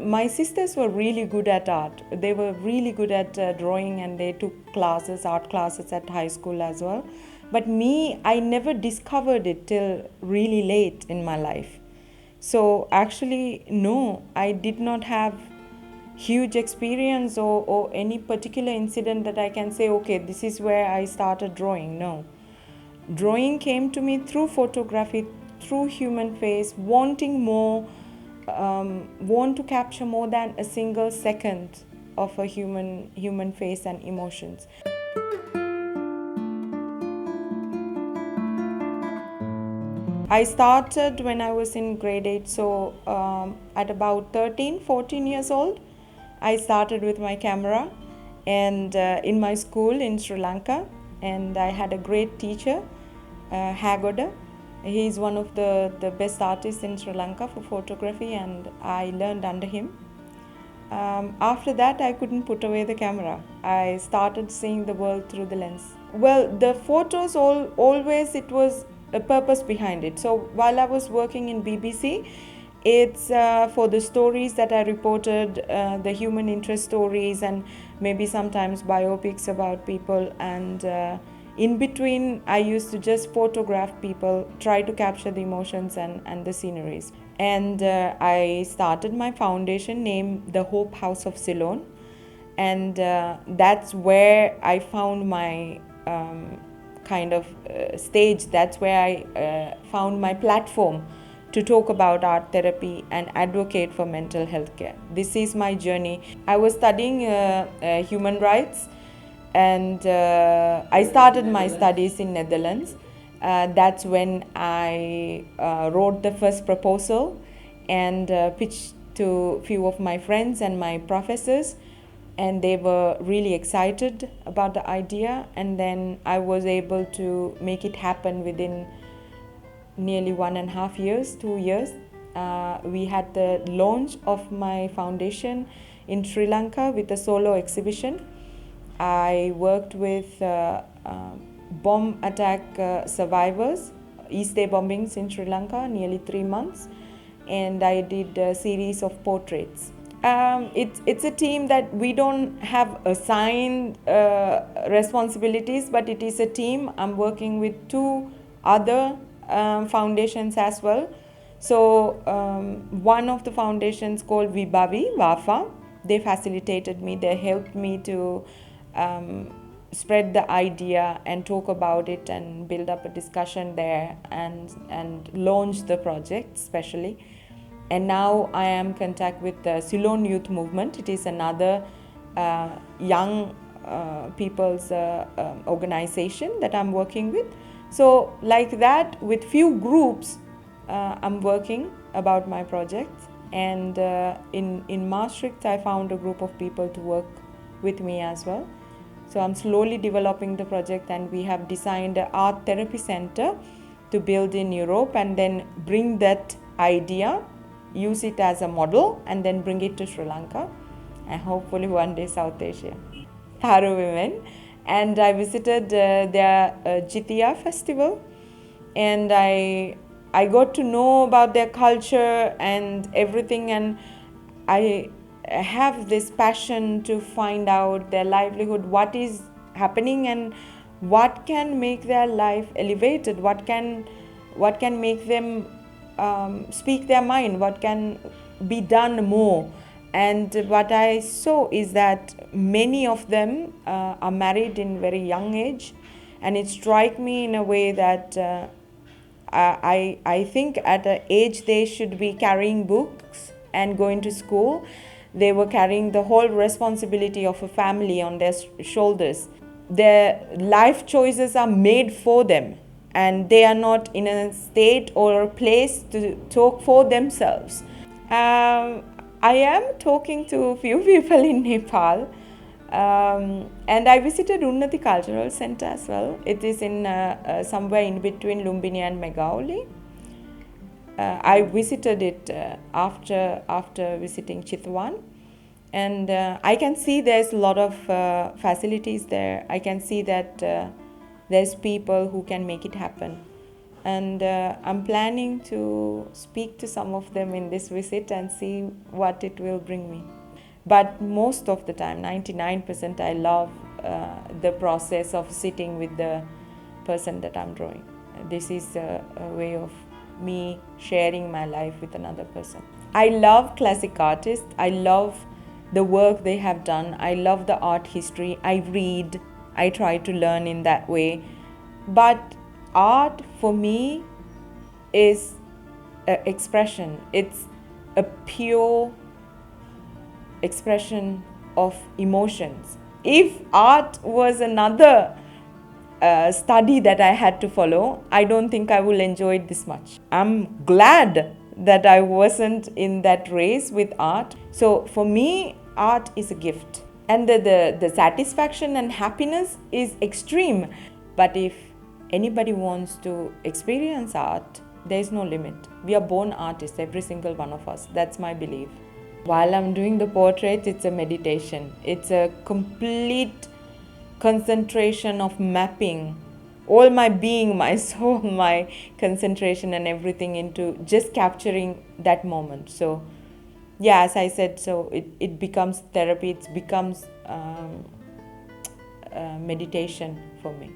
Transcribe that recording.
my sisters were really good at art. They were really good at drawing, and they took classes, art classes at high school as well. But me, I never discovered it till really late in my life. So actually, no, I did not have huge experience or any particular incident that I can say, okay, this is where I started drawing. No. Drawing came to me through photography, through human face, wanting more, want to capture more than a single second of a human face and emotions. I started when I was in grade 8, so at about 13, 14 years old, I started with my camera and in my school in Sri Lanka, and I had a great teacher, Hagoda. He's one of the best artists in Sri Lanka for photography, and I learned under him. After that, I couldn't put away the camera. I started seeing the world through the lens. Well, the photos always, it was a purpose behind it. So while I was working in BBC, it's for the stories that I reported, the human interest stories, and maybe sometimes biopics about people. And in between, I used to just photograph people, try to capture the emotions and the sceneries. And I started my foundation named the Hope House of Ceylon. And that's where I found my kind of stage. That's where I found my platform to talk about art therapy and advocate for mental health care. This is my journey. I was studying human rights, and I started my studies in Netherlands. That's when I wrote the first proposal and pitched to a few of my friends and my professors, and they were really excited about the idea. And then I was able to make it happen within nearly 1.5 years, 2 years. We had the launch of my foundation in Sri Lanka with a solo exhibition. I worked with bomb attack survivors, East Day bombings in Sri Lanka, nearly 3 months, and I did a series of portraits. It's a team that we don't have assigned responsibilities, but it is a team. I'm working with 2 other foundations as well. So one of the foundations called Vibavi, Wafa, they facilitated me, they helped me to spread the idea and talk about it and build up a discussion there and launch the project especially. And now I am in contact with the Ceylon Youth Movement. It is another young people's organization that I'm working with. So like that, with few groups, I'm working about my projects. And in Maastricht, I found a group of people to work with me as well. So I'm slowly developing the project, and we have designed an art therapy center to build in Europe and then bring that idea, use it as a model, and then bring it to Sri Lanka and hopefully one day South Asia. Tharo women. And I visited their Jitiya festival, and I got to know about their culture and everything, and I have this passion to find out their livelihood, what is happening and what can make their life elevated, what can make them speak their mind, what can be done more. And what I saw is that many of them are married in very young age, and it struck me in a way that I think at an age they should be carrying books and going to school. They were carrying the whole responsibility of a family on their shoulders. Their life choices are made for them, and they are not in a state or a place to talk for themselves. I am talking to a few people in Nepal, and I visited Unnati Cultural Center as well. It is in somewhere in between Lumbini and Megauli. I visited it after visiting Chitwan, and I can see there's a lot of facilities there. I can see that there's people who can make it happen. And I'm planning to speak to some of them in this visit and see what it will bring me. But most of the time, 99%, I love the process of sitting with the person that I'm drawing. This is a way of me sharing my life with another person. I love classic artists. I love the work they have done. I love the art history. I read. I try to learn in that way. But art for me is an expression. It's a pure expression of emotions. If art was another study that I had to follow, I don't think I will enjoy it this much. I'm glad that I wasn't in that race with art. So for me, art is a gift. And the satisfaction and happiness is extreme. But if anybody wants to experience art, there is no limit. We are born artists, every single one of us. That's my belief. While I'm doing the portraits, it's a meditation. It's a complete concentration of mapping all my being, my soul, my concentration and everything into just capturing that moment. So yeah, as I said, so it becomes therapy, it becomes meditation for me.